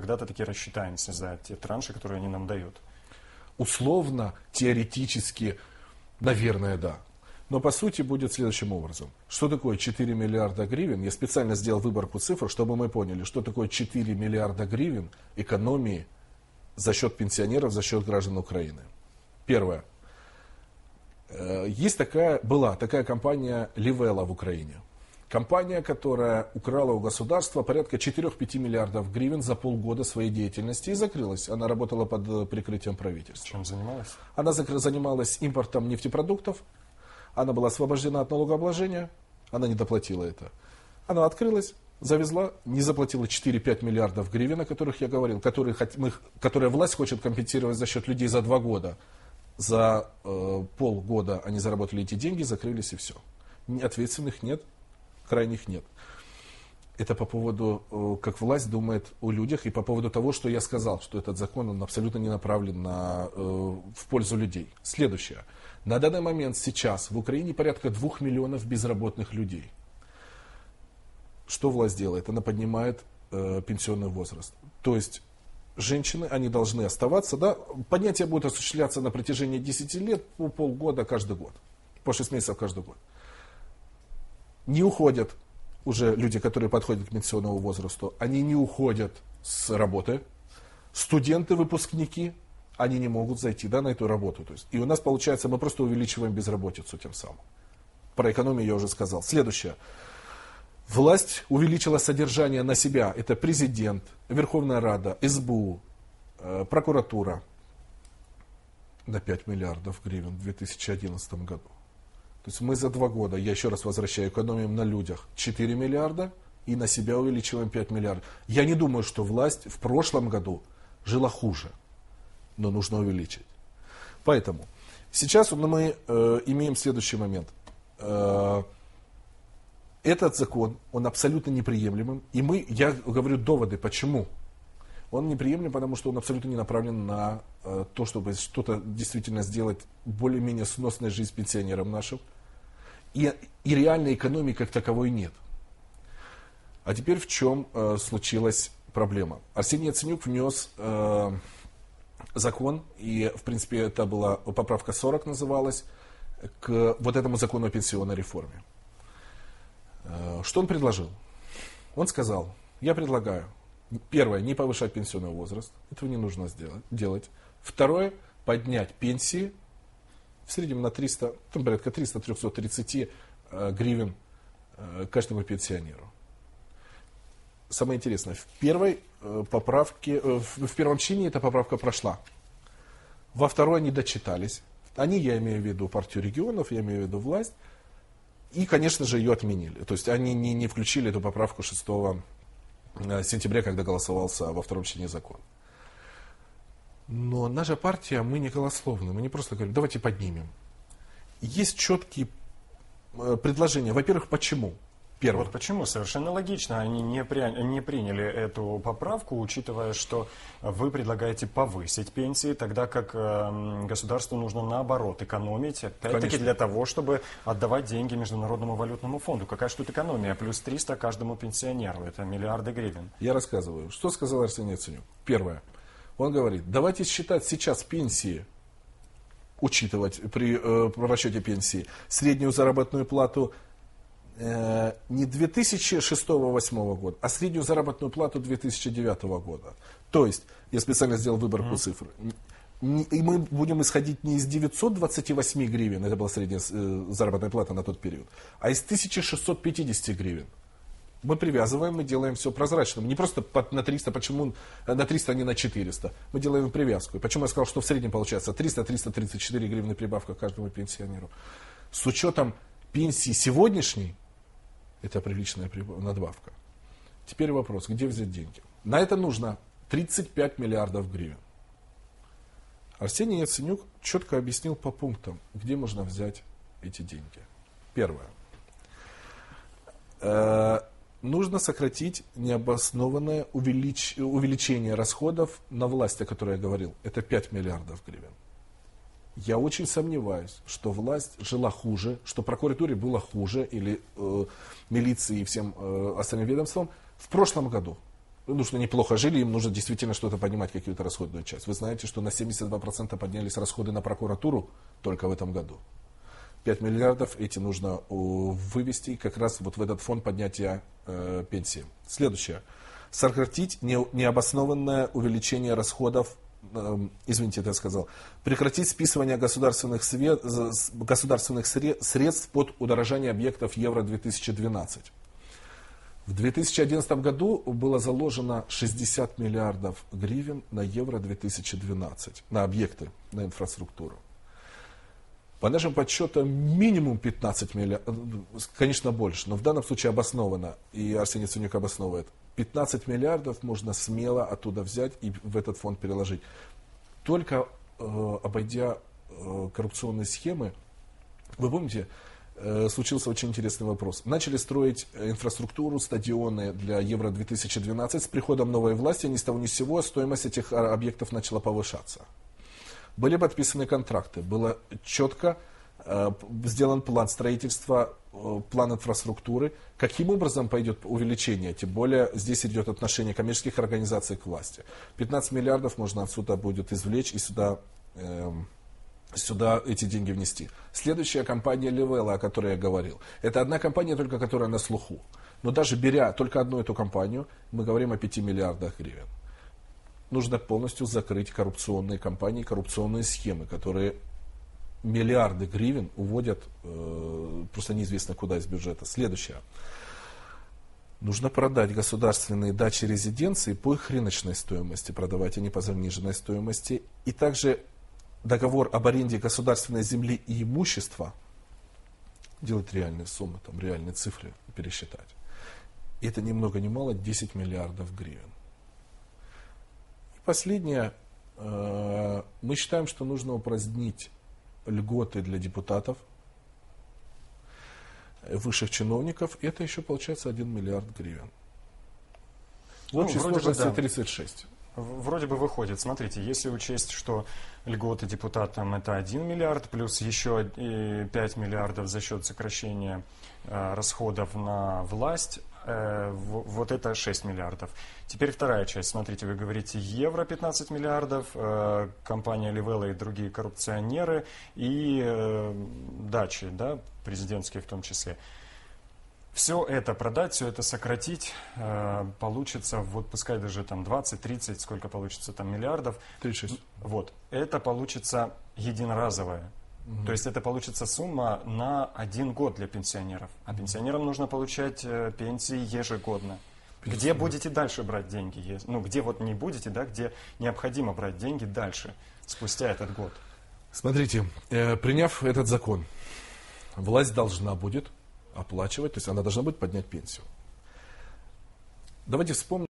когда-то таки рассчитаемся за те транши, которые они нам дают? Условно, теоретически, наверное, да. Но по сути будет следующим образом. Что такое 4 миллиарда гривен? Я специально сделал выборку цифр, чтобы мы поняли, что такое 4 миллиарда гривен экономии за счет пенсионеров, за счет граждан Украины. Первое. Была такая компания Livelo в Украине. Компания, которая украла у государства порядка 4-5 миллиардов гривен за полгода своей деятельности и закрылась. Она работала под прикрытием правительства. Чем занималась? Она занималась импортом нефтепродуктов. Она была освобождена от налогообложения. Она не доплатила это. Она открылась, завезла, не заплатила 4-5 миллиардов гривен, о которых я говорил, которые власть хочет компенсировать за счет людей за 2 года. За полгода они заработали эти деньги, закрылись и все. Ответственных нет, крайних нет. Это по поводу, как власть думает о людях, и по поводу того, что я сказал, что этот закон он абсолютно не направлен в пользу людей. Следующее. На данный момент сейчас в Украине порядка 2 миллионов безработных людей. Что власть делает? Она поднимает пенсионный возраст. То есть женщины, они должны оставаться, да, поднятие будет осуществляться на протяжении 10 лет, по полгода каждый год, по 6 месяцев каждый год. Не уходят уже люди, которые подходят к пенсионному возрасту, они не уходят с работы. Студенты, выпускники, они не могут зайти, да, на эту работу. То есть, и у нас получается, мы просто увеличиваем безработицу тем самым. Про экономию я уже сказал. Следующее. Власть увеличила содержание на себя. Это президент, Верховная Рада, СБУ, прокуратура на 5 миллиардов гривен в 2011 году. То есть мы за 2 года, я еще раз возвращаю, экономим на людях 4 миллиарда и на себя увеличиваем 5 миллиардов. Я не думаю, что власть в прошлом году жила хуже, но нужно увеличить. Поэтому сейчас мы имеем следующий момент. Этот закон, он абсолютно неприемлемым. И я говорю доводы, почему. Он неприемлем, потому что он абсолютно не направлен на то, чтобы что-то действительно сделать более-менее сносной жизнь пенсионерам нашим. И реальной экономии как таковой нет. А теперь в чем случилась проблема? Арсений Яценюк внес закон, и в принципе это была поправка 40 называлась, к вот этому закону о пенсионной реформе. Что он предложил? Он сказал, я предлагаю, первое, не повышать пенсионный возраст, этого не нужно делать. Второе, поднять пенсии в среднем на 300, там порядка 300-330 гривен каждому пенсионеру. Самое интересное, в первой поправке, в первом чтении эта поправка прошла. Во второй они дочитались. Они, я имею в виду партию регионов, я имею в виду власть. И, конечно же, ее отменили. То есть они не включили эту поправку 6 сентября, когда голосовался во втором чтении закон. Но наша партия, мы не голословны. Мы не просто говорим, давайте поднимем. Есть четкие предложения. Во-первых, почему? Первое. Вот почему? Совершенно логично. Они не приняли эту поправку, учитывая, что вы предлагаете повысить пенсии, тогда как государству нужно наоборот экономить, опять-таки для того, чтобы отдавать деньги Международному валютному фонду. Какая же тут экономия? Плюс 300 каждому пенсионеру. Это миллиарды гривен. Я рассказываю. Что сказал Арсений Яценюк? Первое. Он говорит, давайте считать сейчас пенсии, учитывать при расчете пенсии среднюю заработную плату не 2006-2008 года, а среднюю заработную плату 2009 года. То есть, я специально сделал выборку цифр. И мы будем исходить не из 928 гривен, это была средняя заработная плата на тот период, а из 1650 гривен. Мы привязываем, мы делаем все прозрачным. Не просто на 300, почему на 300, а не на 400. Мы делаем привязку. И почему я сказал, что в среднем получается 300-334 гривны прибавка каждому пенсионеру. С учетом пенсии сегодняшней, это приличная надбавка. Теперь вопрос, где взять деньги? На это нужно 35 миллиардов гривен. Арсений Яценюк четко объяснил по пунктам, где можно взять эти деньги. Первое. Нужно сократить необоснованное увеличение расходов на власть, о которой я говорил. Это 5 миллиардов гривен. Я очень сомневаюсь, что власть жила хуже, что прокуратуре было хуже, или милиции и всем остальным ведомствам в прошлом году. потому что неплохо жили, им нужно действительно что-то поднимать, какую-то расходную часть. Вы знаете, что на 72% поднялись расходы на прокуратуру только в этом году. 5 миллиардов эти нужно вывести как раз вот в этот фонд поднятия пенсии. Следующее. Сократить необоснованное увеличение расходов, извините, это я сказал, прекратить списывание государственных средств под удорожание объектов Евро-2012. В 2011 году было заложено 60 миллиардов гривен на Евро-2012, на объекты, на инфраструктуру. По нашим подсчетам, минимум 15 миллиардов, конечно больше, но в данном случае обоснованно, и Арсений Яценюк обосновывает, 15 миллиардов можно смело оттуда взять и в этот фонд переложить. Только обойдя коррупционные схемы, вы помните, случился очень интересный вопрос. Начали строить инфраструктуру, стадионы для Евро-2012. С приходом новой власти ни с того ни с сего стоимость этих объектов начала повышаться. Были подписаны контракты, было четко сделан план строительства, план инфраструктуры. Каким образом пойдет увеличение? Тем более здесь идет отношение коммерческих организаций к власти. 15 миллиардов можно отсюда будет извлечь и сюда эти деньги внести. Следующая компания Livelo, о которой я говорил. Это одна компания, только которая на слуху. Но даже беря только одну эту компанию, мы говорим о 5 миллиардах гривен. Нужно полностью закрыть коррупционные компании, коррупционные схемы, которые миллиарды гривен уводят просто неизвестно куда из бюджета. Следующее. Нужно продать государственные дачи резиденции по их рыночной стоимости, продавать, а не по заниженной стоимости. И также договор об аренде государственной земли и имущества, делать реальные суммы, там, реальные цифры пересчитать. И это ни много ни мало 10 миллиардов гривен. Последнее, мы считаем, что нужно упразднить льготы для депутатов, высших чиновников. Это еще получается 1 миллиард гривен. В общей сложности 36. Вроде бы выходит. Смотрите, если учесть, что льготы депутатам это 1 миллиард, плюс еще 5 миллиардов за счет сокращения расходов на власть, вот это 6 миллиардов. Теперь вторая часть. Смотрите, вы говорите евро 15 миллиардов, компания Livelo и другие коррупционеры, и дачи, да, президентские в том числе. Все это продать, все это сократить, получится, вот пускай даже там 20-30, сколько получится там миллиардов. 36. Вот, это получится единоразовое. То есть это получится сумма на 1 год для пенсионеров. А пенсионерам нужно получать пенсии ежегодно. Где будете дальше брать деньги? Ну, где вот не будете, да, где необходимо брать деньги дальше, спустя этот год? Смотрите, приняв этот закон, власть должна будет оплачивать, то есть она должна будет поднять пенсию. Давайте вспомним.